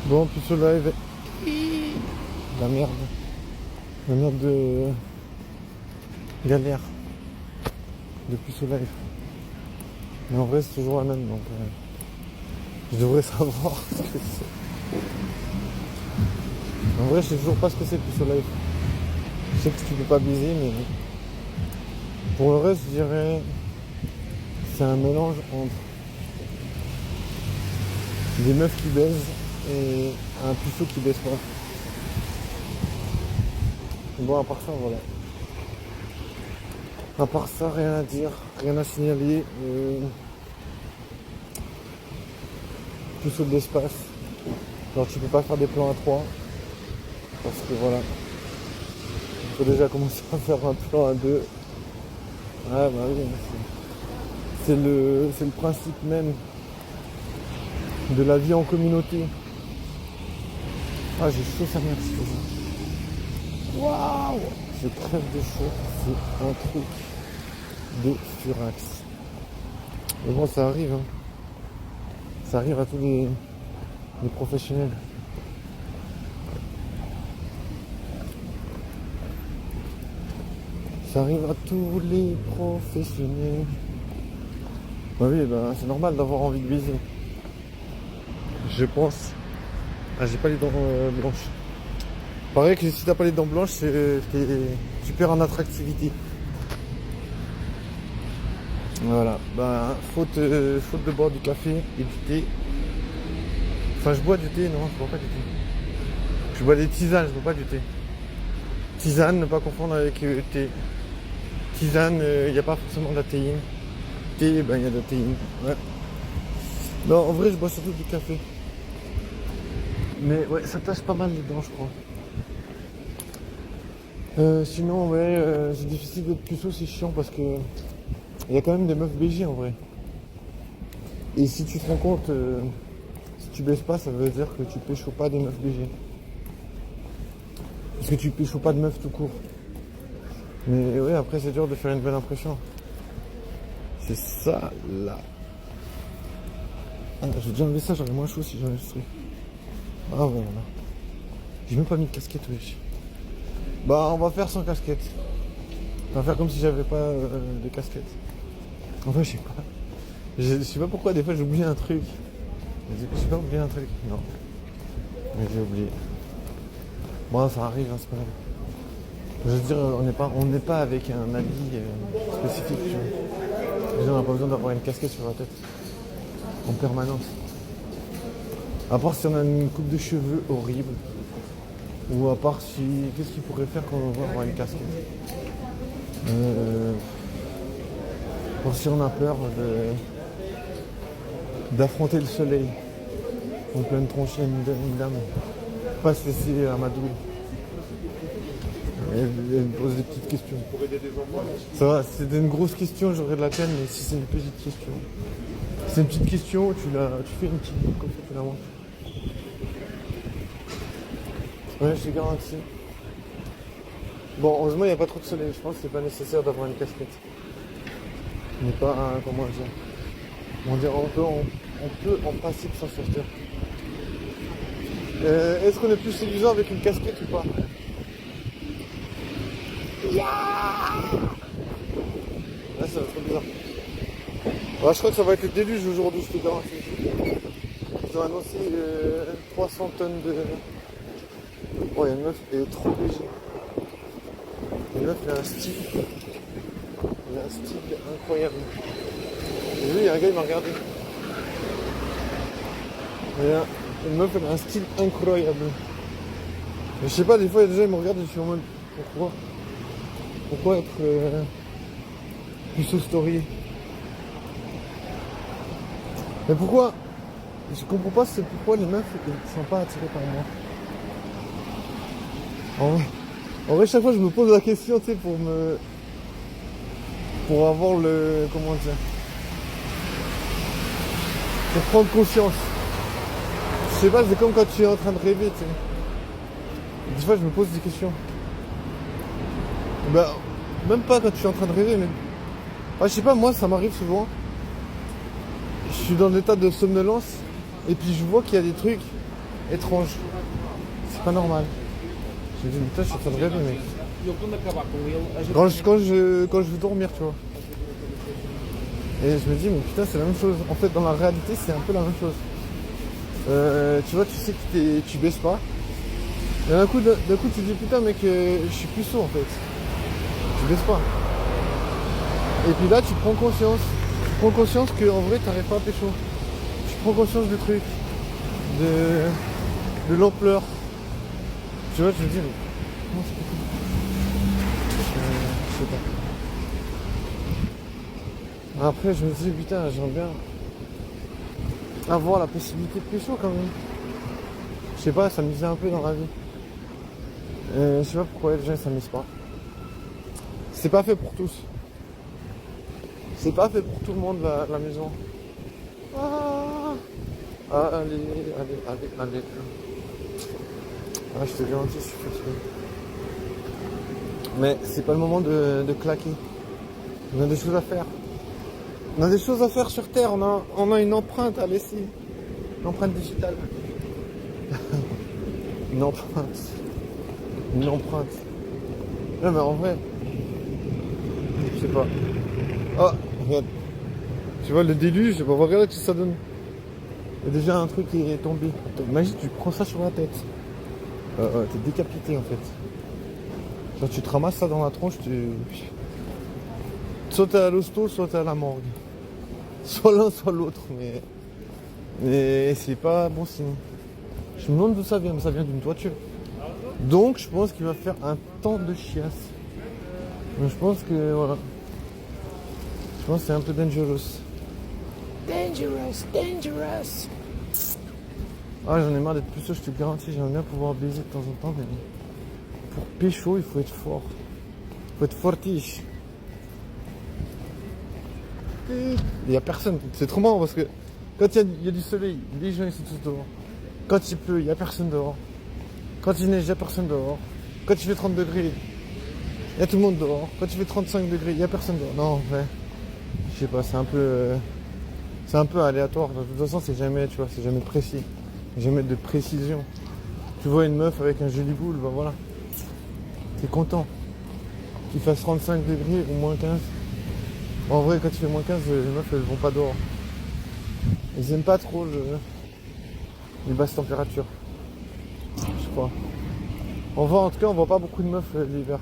Bon, puis ce live. La merde. La merde de galère. Depuis ce live. Mais en vrai, c'est toujours la même, donc je devrais savoir ce que c'est. En vrai, je sais toujours pas ce que c'est depuis ce live. Je sais que tu peux pas baiser, mais pour le reste, je dirais c'est un mélange entre des meufs qui baisent et un puceau qui baise pas. Bon, à part ça, voilà. À part ça, rien à dire, rien à signaler. Puceau de l'espace. Alors tu peux pas faire des plans à 3. Parce que voilà. Il faut déjà commencer à faire un plan à 2. Ouais, bah oui. C'est le principe même de la vie en communauté. Ah, j'ai chaud, ça merci. Waouh! Je crève de chaud. C'est un truc de furax. Mais bon, ça arrive. Hein. Ça arrive à tous les professionnels. Ça arrive à tous les professionnels. Bah oui, bah, c'est normal d'avoir envie de baiser. Je pense. Ah, j'ai pas les dents blanches. Pareil que si t'as pas les dents blanches, tu perds en attractivité. Voilà. Bah, faute de boire du café et du thé. Enfin, je bois du thé, non, je bois pas du thé. Je bois des tisanes, je bois pas du thé. Tisane, ne pas confondre avec thé. Tisane, il n'y a pas forcément de la théine. Thé, ben il y a de la théine. Ouais. Non, en vrai, je bois surtout du café. Mais ouais, ça tâche pas mal les dents, je crois. Sinon, ouais, c'est difficile d'être puceau, c'est chiant parce que il y a quand même des meufs BG en vrai. Et si tu te rends compte, si tu baisses pas, ça veut dire que tu pécho pas des meufs BG. Parce que tu pécho pas de meufs tout court. Mais ouais, après c'est dur de faire une belle impression. C'est ça là. Ah, j'ai déjà enlevé ça, j'aurais moins chaud si j'avais ce truc. Ah voilà. J'ai même pas mis de casquette, wesh. Bah on va faire sans casquette. On va faire comme si j'avais pas de casquette. En fait je sais pas. Je sais pas pourquoi des fois j'oublie un truc. J'ai pas oublié un truc. Non. Mais j'ai oublié. Bon ça arrive, hein, c'est pas grave. Je veux dire, on n'est pas avec un habit spécifique. Tu vois. Déjà, on n'a pas besoin d'avoir une casquette sur la tête en permanence. À part si on a une coupe de cheveux horrible. Ou à part si... Qu'est-ce qu'il pourrait faire quand on va avoir une casquette Pour si on a peur d'affronter le soleil. En pleine tronchée, une dame. Pas se laisser amadouer. Elle me pose des petites questions. Ça va, si c'était une grosse question, j'aurais de la peine, mais si c'est une petite question. Si c'est une petite question, tu fais une petite boucle comme ça, tu la manges. Ouais, je te garantis. Bon, heureusement, il n'y a pas trop de soleil. Je pense que c'est pas nécessaire d'avoir une casquette. Mais pas, comment dire, on peut en principe s'en sortir. Est-ce qu'on est plus séduisant avec une casquette ou pas? Là, ça va être trop bizarre. Ouais, je crois que ça va être le déluge aujourd'hui, je te garantis. Ils ont annoncé 300 tonnes de... Oh, il y a une meuf, elle est trop léger. Une meuf, elle a un style. Elle a un style incroyable. J'ai vu, il y a un gars, il m'a regardé. Une meuf, elle a un style incroyable. Mais je sais pas, des fois, il y a des gens, ils me regardent et je suis en mode, pourquoi être puceau story? Mais pourquoi? Je comprends pas, c'est pourquoi les meufs ne sont pas attirées par moi. En vrai, chaque fois, je me pose la question, tu sais, pour avoir le... Comment dire? Pour prendre conscience. Je sais pas, c'est comme quand tu es en train de rêver, tu sais. Des fois, je me pose des questions. Bah, même pas quand tu es en train de rêver, mais... Ah, je sais pas, moi, ça m'arrive souvent. Je suis dans l'état de somnolence, et puis je vois qu'il y a des trucs étrange. C'est pas normal. Je me dis, putain, je suis en train de rêver, mec. Quand je veux dormir, tu vois. Et je me dis, mais putain, c'est la même chose. En fait, dans la réalité, c'est un peu la même chose. Tu vois, tu sais que tu baisses pas. Et d'un coup, tu te dis, putain, mec, je suis plus sourd, en fait. Tu baisses pas. Et puis là, tu prends conscience. Tu prends conscience qu'en vrai, t'arrives pas à pécho. Tu prends conscience du truc. De l'ampleur. Tu vois, je me dis, mais comment c'est possible? Je sais pas. Après, je me dis, putain, j'aimerais bien avoir la possibilité de pécho quand même. Je sais pas, ça me disait un peu dans la vie. Je sais pas pourquoi les gens ils s'amusent pas. C'est pas fait pour tous. C'est pas fait pour tout le monde la maison. Ah, allez. Ah, je te garantis, je suis fatigué. Mais c'est pas le moment de claquer. On a des choses à faire. On a des choses à faire sur Terre. On a une empreinte à laisser. Une empreinte digitale. Une empreinte. Une empreinte. Non mais en vrai. Je sais pas. Oh, regarde. Tu vois le déluge, bah, regarde ce que ça donne. Il y a déjà un truc qui est tombé. Imagine, tu prends ça sur la tête. T'es décapité en fait. Genre tu te ramasses ça dans la tronche, soit t'es à l'hosto, soit t'es à la morgue. Soit l'un, soit l'autre, mais c'est pas bon signe. Je me demande d'où ça vient, mais ça vient d'une toiture. Donc je pense qu'il va faire un temps de chiasse. Mais je pense que voilà. Je pense que c'est un peu dangerous. Dangerous. Ah, j'en ai marre d'être plus je te garantis, j'aimerais bien pouvoir baiser de temps en temps, mais pour pécho, il faut être fort. Il faut être fortiche. Il n'y a personne, c'est trop marrant parce que quand il y a du soleil, les gens ils sont tous dehors. Quand il pleut, il n'y a personne dehors. Quand il neige, il n'y a personne dehors. Quand il fait 30 degrés, il y a tout le monde dehors. Quand il fait 35 degrés, il n'y a personne dehors. Non, en vrai, je sais pas, c'est un peu aléatoire. De toute façon, c'est jamais, tu vois, c'est jamais précis. Jamais de précision. Tu vois une meuf avec un joli boule, bah voilà. T'es content. Qu'il fasse 35 degrés ou moins 15. En vrai, quand il fait moins 15, les meufs, elles vont pas dehors. Ils aiment pas trop les basses températures. Je crois. En tout cas, on voit pas beaucoup de meufs l'hiver.